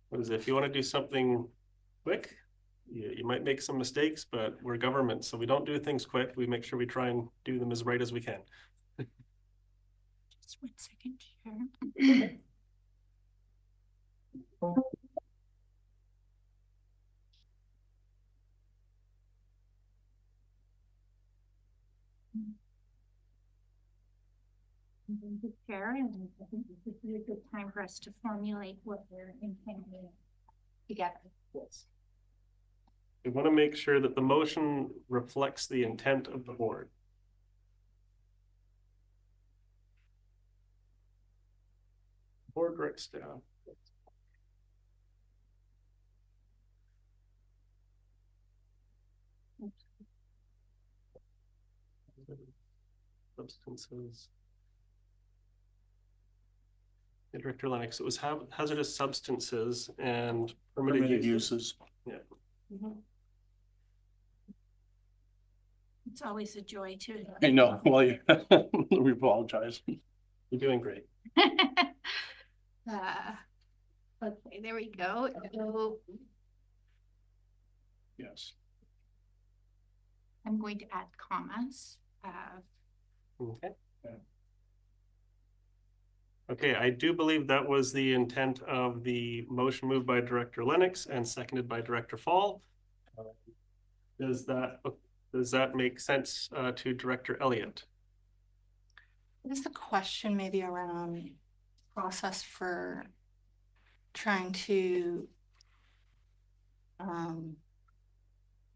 what is it, if you want to do something quick, you might make some mistakes, but we're government, so we don't do things quick. We make sure we try and do them as right as we can. Just 1 second, Chair. Chair, and I think this would be a good time for us to formulate what we're intending together. Yes. We want to make sure that the motion reflects the intent of the board. Board direct staff. Substances. Yeah, Director Lennox, it was hazardous substances and permitted uses. Yeah. It's always a joy to. I know, well, we apologize. You're doing great. Okay, there we go. So Yes. I'm going to add commas. Okay. Okay, I do believe that was the intent of the motion moved by Director Lennox and seconded by Director Fall. Does that make sense to Director Elliott? just a question maybe around process for trying to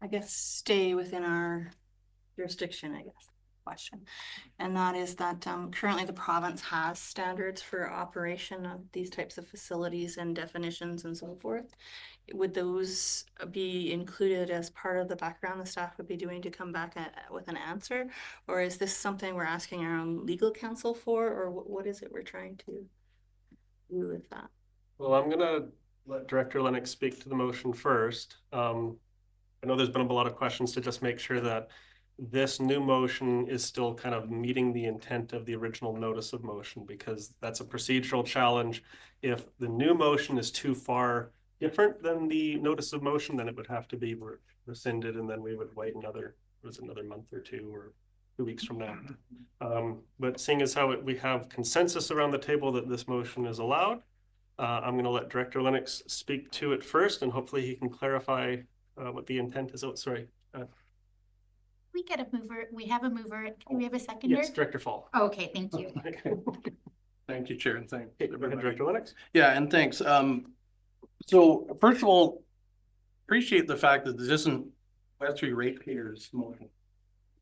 I guess stay within our jurisdiction, I guess, question. And that is that currently the province has standards for operation of these types of facilities and definitions and so forth. Would those be included as part of the background the staff would be doing to come back with an answer? Or is this something we're asking our own legal counsel for, or what is it we're trying to do with that? Well, I'm gonna let Director Lennox speak to the motion first. I know there's been a lot of questions to just make sure that this new motion is still kind of meeting the intent of the original notice of motion, because that's a procedural challenge. If the new motion is too far different than the notice of motion, then it would have to be rescinded, and then we would wait another month or 2 or 2 weeks from now. But seeing as how we have consensus around the table that this motion is allowed, I'm going to let Director Lennox speak to it first, and hopefully he can clarify what the intent is. Oh, sorry. We get a mover. We have a mover. Do we have a seconder? Yes, Director Fall. Okay, thank you. Thank you, Chair, and thank Okay, go ahead, Director Lennox. Yeah, and thanks. So first of all, appreciate the fact that this isn't Westview Ratepayers motion,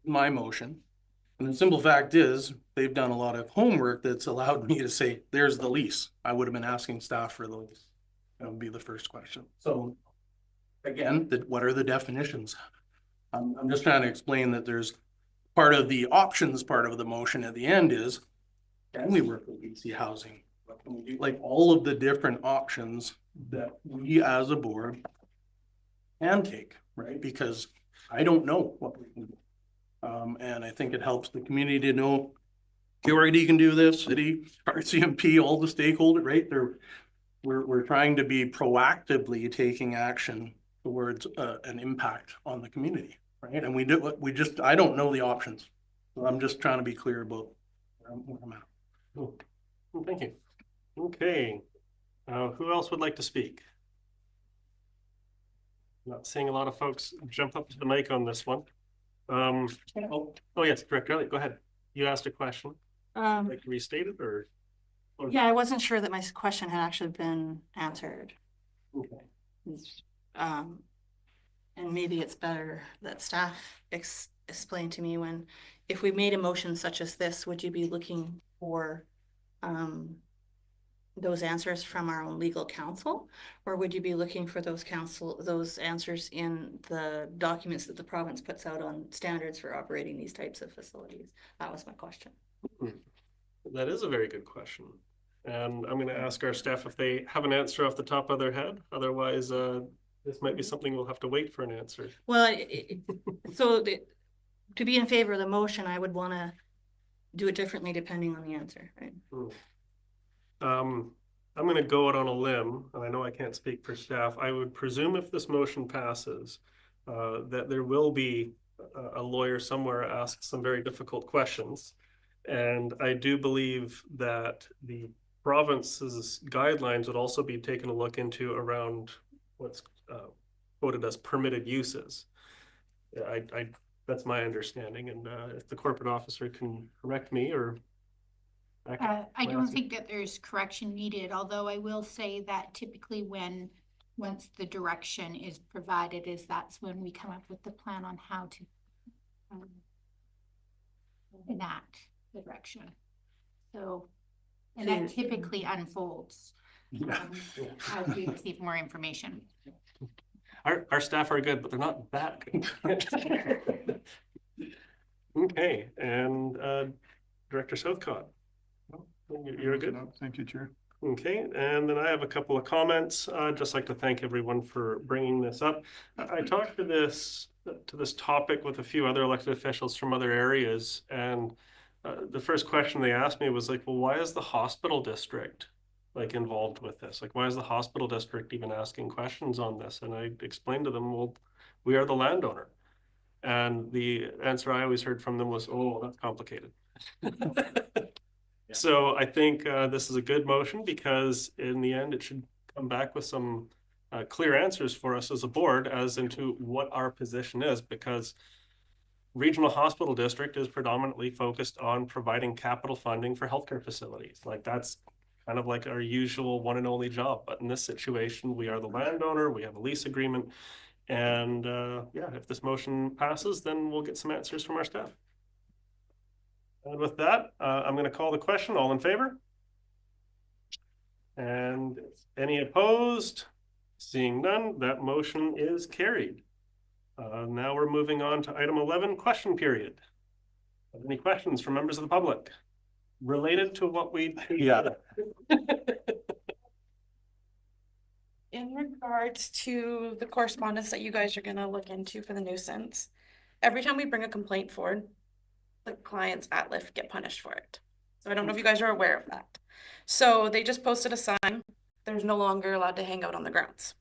my motion. And the simple fact is, they've done a lot of homework that's allowed me to say, there's the lease. I would have been asking staff for the lease. That would be the first question. So again, what are the definitions? I'm just trying to explain that there's part of the options part of the motion at the end is, can we work with BC Housing? What can we do? Like all of the different options that we as a board can take, right? Because I don't know what we can do. And I think it helps the community to know QRD can do this, city, RCMP, all the stakeholders, right? We're trying to be proactively taking action towards an impact on the community, right? And I don't know the options. So I'm just trying to be clear about where I'm at. Cool. Well, thank you. Okay. Who else would like to speak? Not seeing a lot of folks jump up to the mic on this one. Oh yes, Director Elliott, go ahead. You asked a question. Like to restate it or? Yeah, I wasn't sure that my question had actually been answered. Okay. And maybe it's better that staff explain to me if we made a motion such as this, would you be looking for those answers from our own legal counsel? Or would you be looking for those answers in the documents that the province puts out on standards for operating these types of facilities? That was my question. That is a very good question. And I'm going to ask our staff if they have an answer off the top of their head. Otherwise, this might be something we'll have to wait for an answer. Well, to be in favor of the motion, I would want to do it differently depending on the answer, right? I'm going to go out on a limb, and I know I can't speak for staff. I would presume if this motion passes, that there will be a lawyer somewhere ask some very difficult questions. And I do believe that the province's guidelines would also be taken a look into around what's quoted as permitted uses. That's my understanding, and if the corporate officer can correct me or I don't think that there's correction needed, although I will say that typically once the direction is provided, that's when we come up with the plan on how to enact the direction. So, and that typically unfolds as we receive more information. Our staff are good, but they're not that good. Okay, and Director Southcott. You're good. Thank you, Chair. Okay, and then I have a couple of comments. I'd just like to thank everyone for bringing this up. I talked to this topic with a few other elected officials from other areas, and the first question they asked me was like, well, why is the hospital district involved with this? Like, why is the hospital district even asking questions on this? And I explained to them, well, we are the landowner. And the answer I always heard from them was, oh, that's complicated. So I think this is a good motion because in the end, it should come back with some clear answers for us as a board as into what our position is, because Regional Hospital District is predominantly focused on providing capital funding for healthcare facilities. Like that's kind of like our usual one and only job. But in this situation, we are the landowner, we have a lease agreement. And yeah, if this motion passes, then we'll get some answers from our staff. And with that, I'm going to call the question. All in favor? And any opposed? Seeing none, that motion is carried. Now we're moving on to item 11, question period. Any questions from members of the public related to what we... Yeah. In regards to the correspondence that you guys are going to look into for the nuisance, every time we bring a complaint forward, the clients at Lyft get punished for it. So I don't know if you guys are aware of that. So they just posted a sign, there's no longer allowed to hang out on the grounds.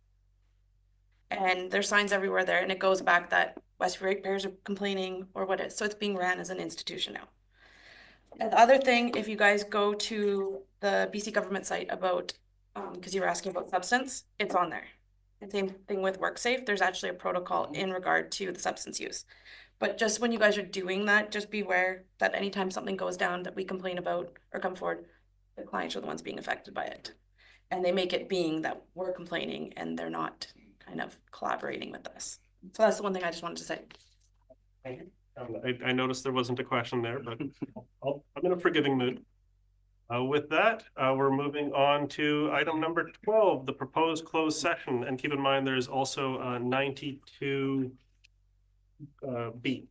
And there's signs everywhere there, and it goes back that Westview Ratepayers are complaining or what it is. So it's being ran as an institution now. And the other thing, if you guys go to the BC government site about, because you were asking about substance, it's on there. And same thing with WorkSafe, there's actually a protocol in regard to the substance use. But just when you guys are doing that, just beware that anytime something goes down that we complain about or come forward, the clients are the ones being affected by it. And they make it being that we're complaining and they're not kind of collaborating with us. So that's the one thing I just wanted to say. I noticed there wasn't a question there, but I'm in a forgiving mood. With that, we're moving on to item number 12, the proposed closed session. And keep in mind, there's also 92 B.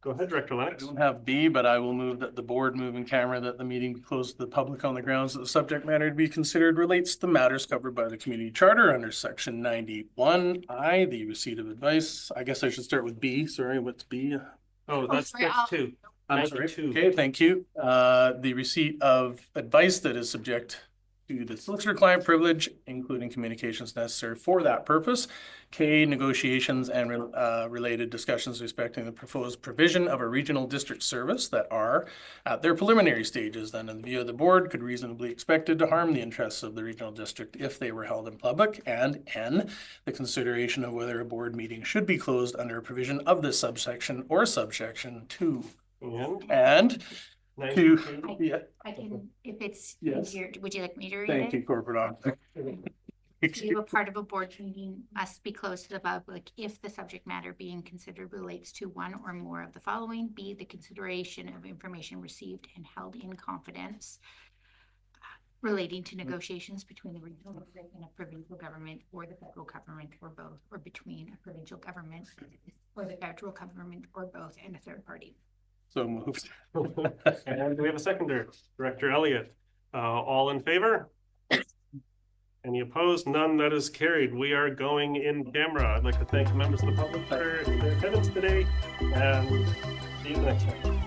Go ahead, Director Lennox. I don't have B, but I will move that the board move in camera that the meeting be closed to the public on the grounds that the subject matter to be considered relates to matters covered by the community charter under section 91I, the receipt of advice. I guess I should start with B. Sorry, what's B? Oh, that's two. I'm sorry. Okay, thank you. The receipt of advice that is subject to the solicitor-client privilege, including communications necessary for that purpose. K, negotiations and related discussions respecting the proposed provision of a regional district service that are at their preliminary stages, then in the view of the board, could reasonably expected to harm the interests of the regional district if they were held in public. And N, the consideration of whether a board meeting should be closed under a provision of this subsection or subsection 2. And to, I can, if it's Yes. easier, would you like me to read Thank it? you, corporate officer. We have a part of a board meeting must be closed to the public if the subject matter being considered relates to one or more of the following. B, the consideration of information received and held in confidence relating to negotiations between the regional government and a provincial government or the federal government or both, or between a provincial government or the federal government or both and a third party. So moved. And we have a seconder, Director Elliott. All in favor? Any opposed? None. That is carried. We are going in camera. I'd like to thank members of the public for their attendance today, and see you next time.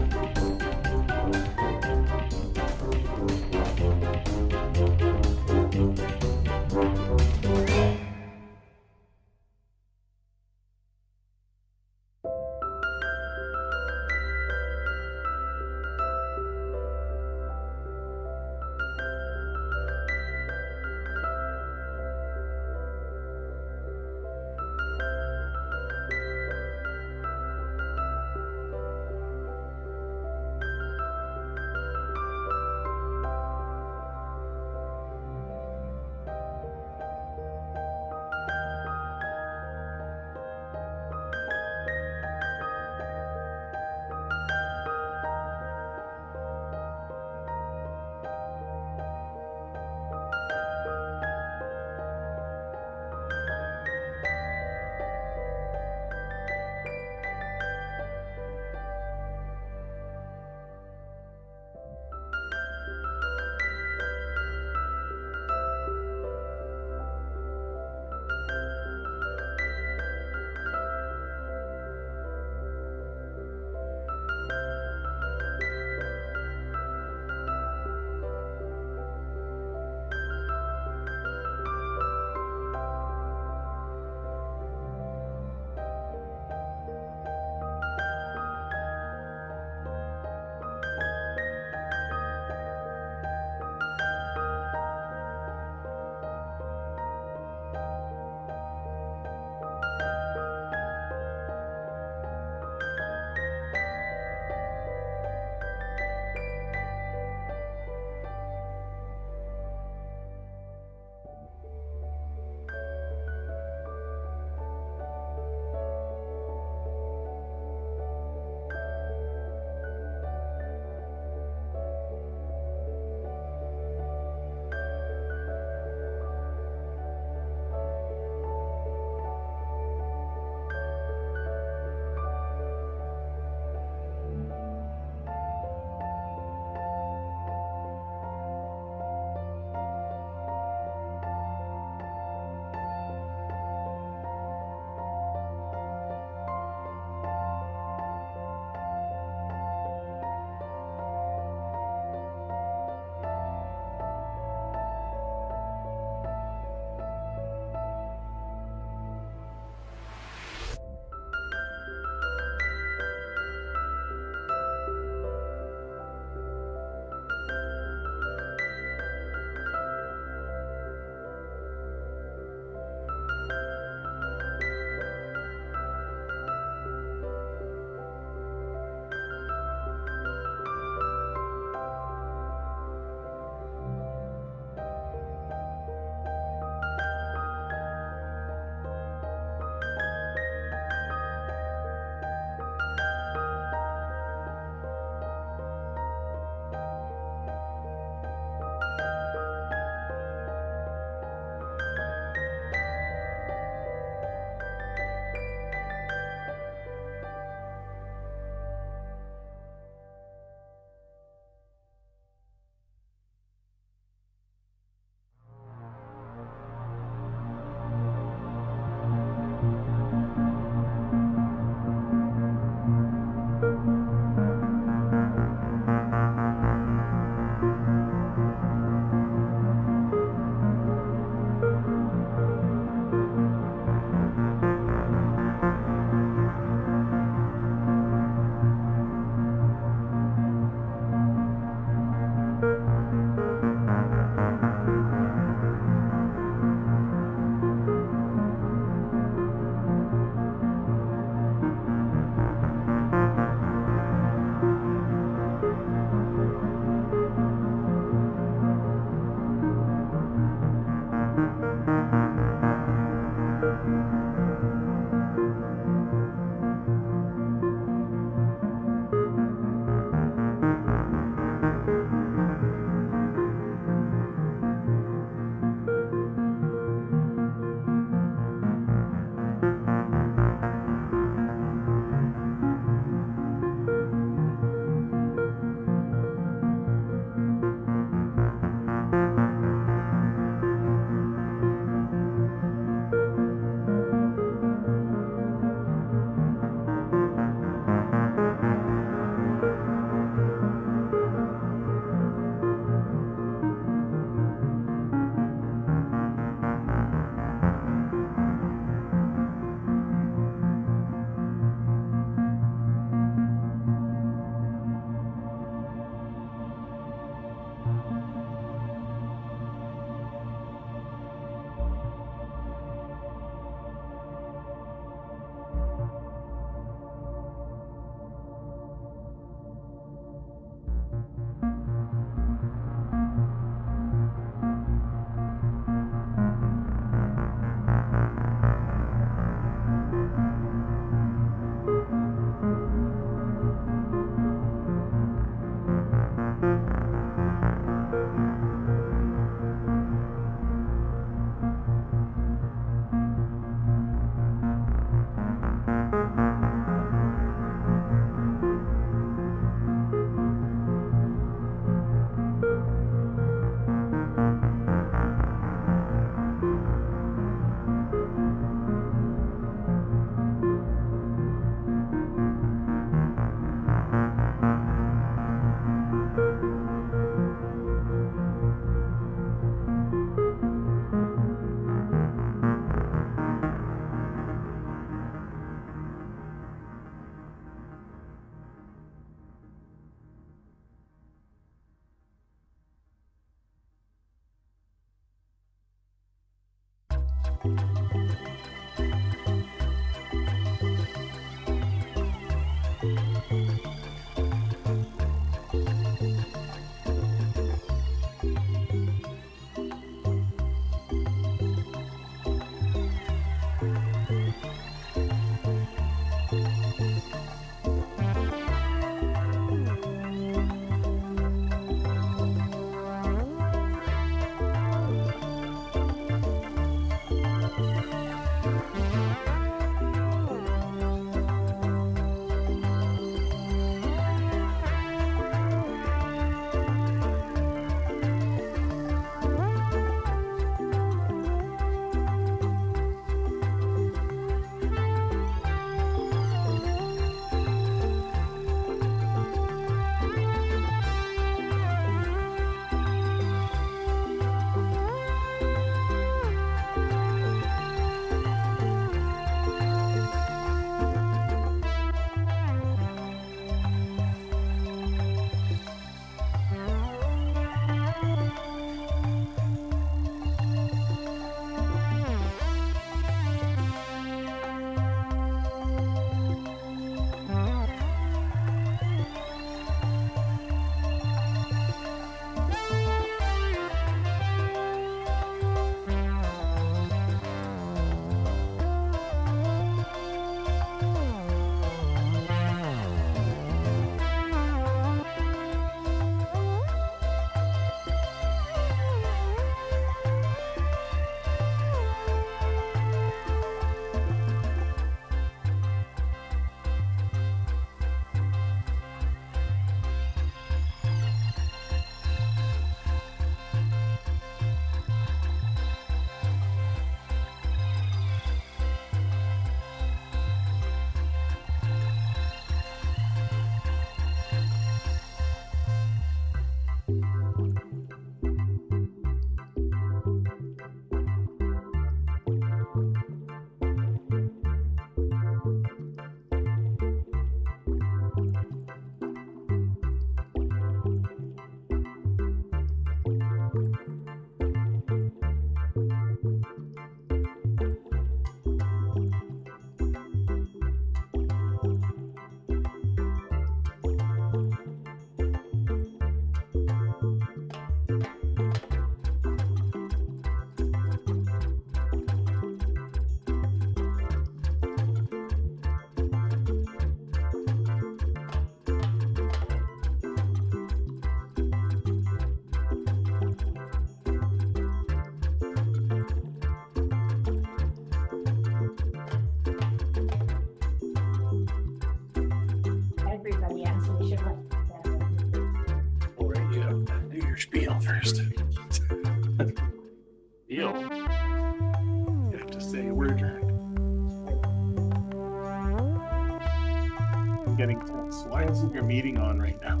Isn't your meeting on right now?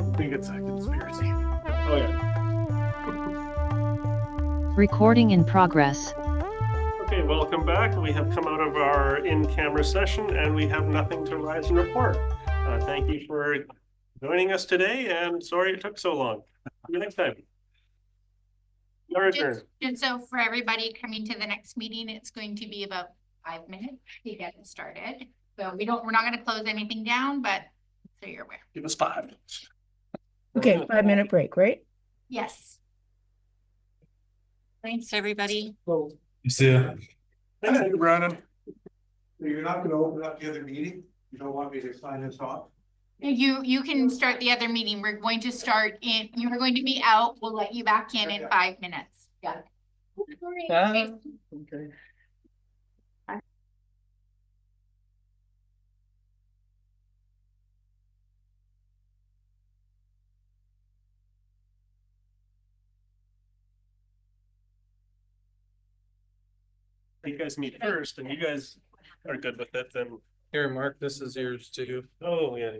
I think it's a conspiracy. Oh, yeah. Recording in progress. Okay, welcome back. We have come out of our in-camera session and we have nothing to rise and report. Thank you for joining us today and sorry it took so long. See you next time. Your turn. And so for everybody coming to the next meeting, it's going to be about 5 minutes to get it started. So we're not going to close anything down, but so you're aware. Give us 5. Okay, 5-minute break, right? Yes. Thanks, everybody. See ya. Thank you, Brandon. You're not gonna open up the other meeting? You don't want me to sign this off? You can start the other meeting. We're going to start in, you are going to be out. We'll let you back in 5 minutes. Yeah. Okay. You guys meet first and you guys are good with it, then. Here, Mark, this is yours too. Oh, yeah.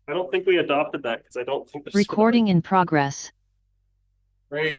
I don't think we adopted that because I don't think. Recording in progress. Right.